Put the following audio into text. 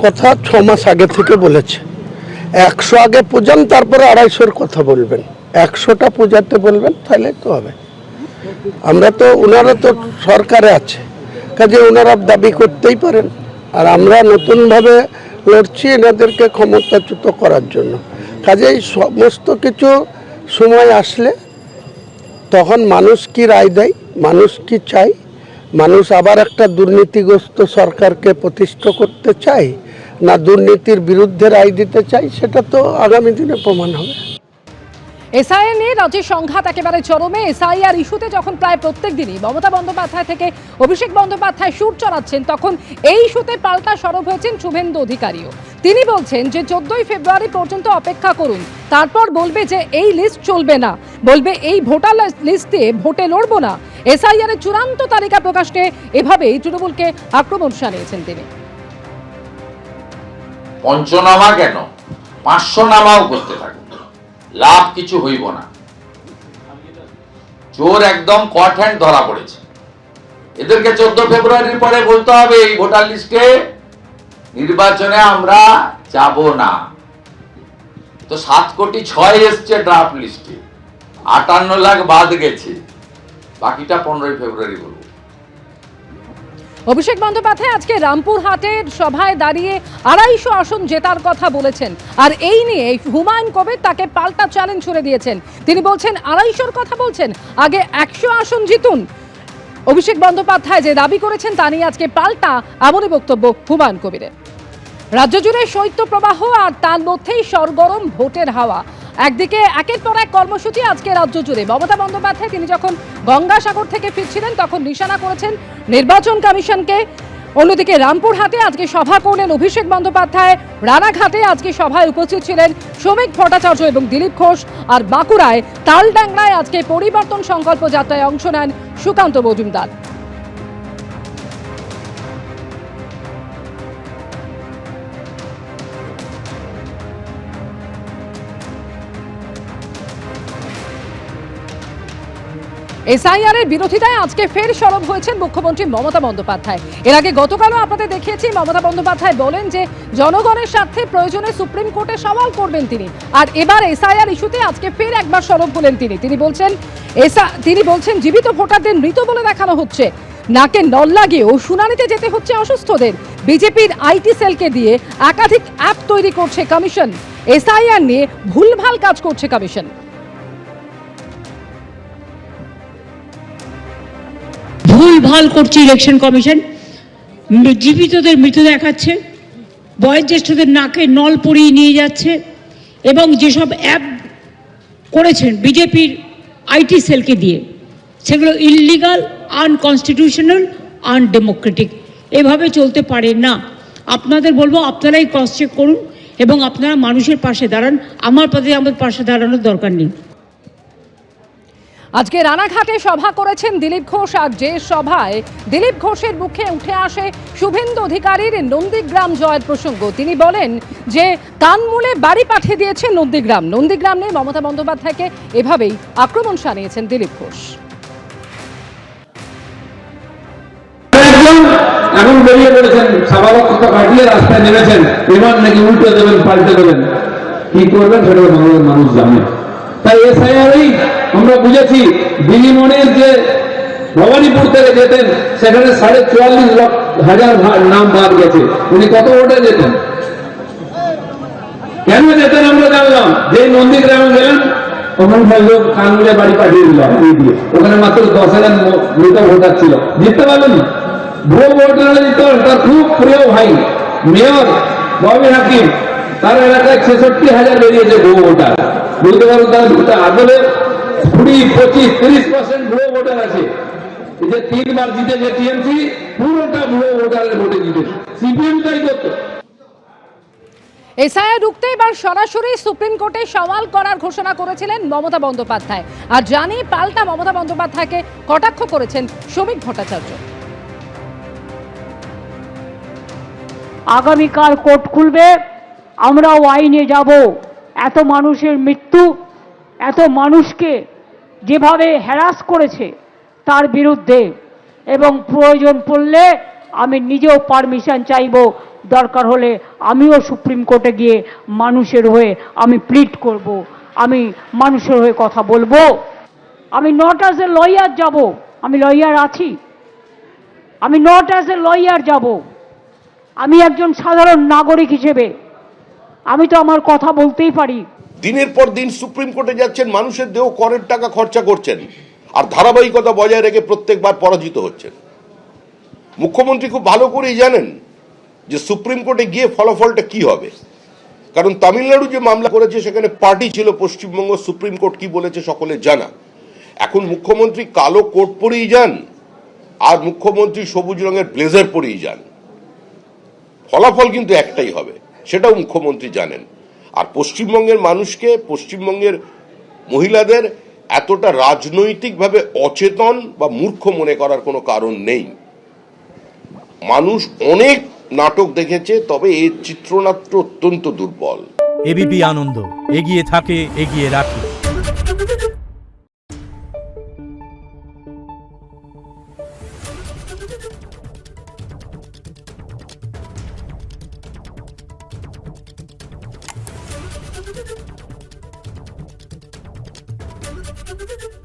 কথা 6 মাস আগে থেকে বলেছে। 100 আগে পূজান, তারপরে 250-র কথা বলবেন, 100টা পূজাতে বলবেন, তাহলে তো হবে। আমরা তো, ওনারা তো সরকারে আছে, কাজে ওনারা দাবি করতেই পারেন। আর আমরা নতুনভাবে লড়ছি এনাদেরকে ক্ষমতাচ্যুত করার জন্য। কাজে এই সমস্ত কিছু সময় আসলে তখন মানুষ কি রায় দেয়, মানুষ কি চায়, মানুষ আবার একটা দুর্নীতিগ্রস্ত সরকারকে প্রতিষ্ঠা করতে চায় না দুর্নীতির বিরুদ্ধে রায় দিতে চায়, সেটা তো আগামী দিনে প্রমাণ হবে। এসআইআর নিয়ে রাজ্যের সংঘাত একেবারে চরমে। এসআইআর ইস্যুতে যখন প্রায় প্রত্যেক দিনই মমতা বন্দ্যোপাধ্যায় থেকে অভিষেক বন্দ্যোপাধ্যায় সুর চড়াচ্ছেন, তখন এই ইস্যুতে পাল্টা সরব হয়েছেন শুভেন্দু অধিকারীও। তিনি বলছেন যে 14ই ফেব্রুয়ারি পর্যন্ত অপেক্ষা করুন, তারপর বলবে যে এই লিস্ট চলবে না, বলবে এই ভোটার লিস্টে ভোটে লড়বো না। এসআইআর এর চূড়ান্ত তালিকা প্রকাশ নিয়ে এভাবেই তৃণমূলকে আক্রমণ শানিয়েছেন তিনি। পঞ্চনামা কেন, 500 নামাও করতে থাকবে, লাভ কিছু হইব না। চোর একদম কট হ্যান্ড ধরা পড়েছে। এদেরকে 14 ফেব্রুয়ারির পরে বলতে হবে এই ভোটার লিস্টে নির্বাচনে আমরা যাব না। তো 7 কোটি 6 এসছে ড্রাফট লিস্টে, 58 লাখ বাদ গেছে, বাকিটা 15 ফেব্রুয়ারি বলবো। অভিষেক বন্দ্যোপাধ্যায় আজকে রামপুরহাটের সভায় দাঁড়িয়ে 250 আসন জেতার কথা বলেছেন, আর এই নিয়ে হুমায়ুন কবির তাকে পাল্টা চ্যালেঞ্জ ছুড়ে দিয়েছেন। তিনি বলছেন 250-র কথা বলছেন, আগে 100 আসন জিতুন। অভিষেক বন্দ্যোপাধ্যায় যে দাবি করেছেন তা নিয়ে আজকে পাল্টা এমনই বক্তব্য হুমায়ুন কবিরের। রাজ্য জুড়ে শৈত্যপ্রবাহ, আর তার মধ্যেই সরগরম ভোটের হাওয়া। একদিকে একের পর এক কর্মসূচি আজকে রাজ্য জুড়ে। মমতা বন্দ্যোপাধ্যায় তিনি যখন গঙ্গাসাগর থেকে ফিরছিলেন তখন নিশানা করেছেন নির্বাচন কমিশনকে। অন্যদিকে রামপুরহাটে আজকে সভা করলেন অভিষেক বন্দ্যোপাধ্যায়, রানাঘাটে আজকে সভায় উপস্থিত ছিলেন শ্রমিক ভট্টাচার্য এবং দিলীপ ঘোষ, আর বাঁকুড়ায় তালডাংরায় আজকে পরিবর্তন সংকল্প যাত্রায় অংশ নেন সুকান্ত মজুমদার। এসআইআর এর বিরোধিতায় আজকে ফের সরব হয়েছেন মুখ্যমন্ত্রী মমতা বন্দ্যোপাধ্যায়। এর আগে গতকালও আপনাদের দেখিয়েছি, মমতা বন্দ্যোপাধ্যায় বলেন যে জনগণের স্বার্থে প্রয়োজনে সুপ্রিম কোর্টে সওয়াল করবেন তিনি। আর এবার এসআইআর ইস্যুতে আজকে ফের একবার সরব হলেন তিনি। তিনি বলছেন জীবিত ভোটারদের মৃত বলে দেখানো হচ্ছে, নাকে নল লাগিয়েও শুনানিতে যেতে হচ্ছে অসুস্থদের। বিজেপির আইটি সেলকে দিয়ে একাধিক অ্যাপ তৈরি করছে কমিশন। এসআইআর নিয়ে ভুলভাল কাজ করছে কমিশন। ভুলভাল করছে ইলেকশন কমিশন, জীবিতদের মৃত দেখাচ্ছে, বয়োজ্যেষ্ঠদের নাকে নল পরিয়ে নিয়ে যাচ্ছে, এবং যেসব অ্যাপ করেছেন বিজেপির আইটি সেলকে দিয়ে, সেগুলো ইললিগাল, আনকনস্টিটিউশনাল, আনডেমোক্রেটিক। এভাবে চলতে পারে না। আপনাদের বলবো আপনারাই ক্রস চেক করুন এবং আপনারা মানুষের পাশে দাঁড়ান। আমার পাশে দাঁড়ানোর দরকার নেই। আজকে রানাঘাটে সভা করেছেন দিলীপ ঘোষ, আর যে সভায় দিলীপ ঘোষের মুখে উঠে আসে শুভেন্দু অধিকারীর নন্দীগ্রাম জয়ের প্রসঙ্গ। তিনি বলেন যে কানমূলে বাড়ি পাঠিয়ে দিয়েছে নন্দীগ্রাম। নন্দীগ্রাম নিয়ে মমতা বন্দ্যোপাধ্যায়কে এভাবেই আক্রমণ শানিয়েছেন দিলীপ ঘোষ। এখন বেরিয়ে পড়েছেন, সভাপতিত্ব কাটিয়ে রাস্তায় নেমেছেন, এবার নাকি উল্টে দেবেন, পাল্টে দেবেন। কি করবেন সেটা বাংলার মানুষ জানে। তাই এসআইআরই আমরা বুঝেছি, দিদিমণির যে ভবানীপুর থেকে যেতেন সেখানে 44,000 নাম বাদ গেছে। উনি কত ভোটে যেতেন, কেন যেতেন আমরা জানলাম। যে নন্দীগ্রামে গেলেন ওখানকার লোক কানগুলে বাড়ি পাঠিয়ে দিল, ওখানে মাত্র 10,000 মৃত ভোটার ছিল, জিততে পারলেন না। ভুয়ো ভোটার জিততে পারেন। তার খুব প্রিয় ভাই মেয়র ববি হাকিম, তার এলাকায় 66,000 বেরিয়েছে ভুয়ো ভোটার। বুঝতে পারুন তার আদলে 20, 25, 30% ভুয়ো ভোটার আছে। এই যে 3 বার জিতেছে টিএমসি, পুরোটা ভুয়ো ভোটারের ভোটে জিতেছে। সিপিএম তাই করতো। এসআইআর রুখতে এবার সরাসরি সুপ্রিম কোর্টে সওয়াল করার ঘোষণা করেছিলেন মমতা বন্দ্যোপাধ্যায়, আর জানি পাল্টা মমতা বন্দ্যোপাধ্যায়কে কটাক্ষ করেছেন শ্রমিক ভট্টাচার্য। আগামীকাল কোর্ট খুলবে, আমরাও আইনে যাব। এত মানুষের মৃত্যু, এত মানুষকে যেভাবে হ্যারাস করেছে তার বিরুদ্ধে, এবং প্রয়োজন পড়লে আমি নিজেও পারমিশন চাইব দরকার হলে আমিও সুপ্রিম কোর্টে গিয়ে মানুষের হয়ে আমি প্লিড করব, আমি মানুষের হয়ে কথা বলবো। আমি নট অ্যাজ এ লয়ার যাব, আমি লয়ার আছি, আমি নট অ্যাজ এ লয়ার যাব, আমি একজন সাধারণ নাগরিক হিসেবে আমি তো আমার কথা বলতেই পারি। দিনের পর দিন সুপ্রিম কোর্টে যাচ্ছেন, মানুষের দেহ করের টাকা খরচা করছেন, আর ধারাবাহিকতা বজায় রেখে প্রত্যেকবার পরাজিত হচ্ছেন। মুখ্যমন্ত্রী খুব ভালো করেই জানেন যে সুপ্রিম কোর্টে গিয়ে ফলাফলটা কি হবে, কারণ তামিলনাড়ু যে মামলা করেছে সেখানে পার্টি ছিল, পশ্চিমবঙ্গ সুপ্রিম কোর্ট কি বলেছে সকলে জানা। এখন মুখ্যমন্ত্রী কালো কোট পরেই যান আর মুখ্যমন্ত্রী সবুজ রঙের ব্লেজার পরেই যান, ফলাফল কিন্তু একটাই হবে, সেটাও মুখ্যমন্ত্রী জানেন। আর পশ্চিমবঙ্গের মানুষকে, পশ্চিমবঙ্গের মহিলাদের এতটা রাজনৈতিকভাবে অচেতন বা মূর্খ মনে করার কোনো কারণ নেই। মানুষ অনেক নাটক দেখেছে, তবে এর চিত্রনাট্য অত্যন্ত দুর্বল। এবিপি আনন্দ, এগিয়ে থাকে, এগিয়ে রাখে। Thank you.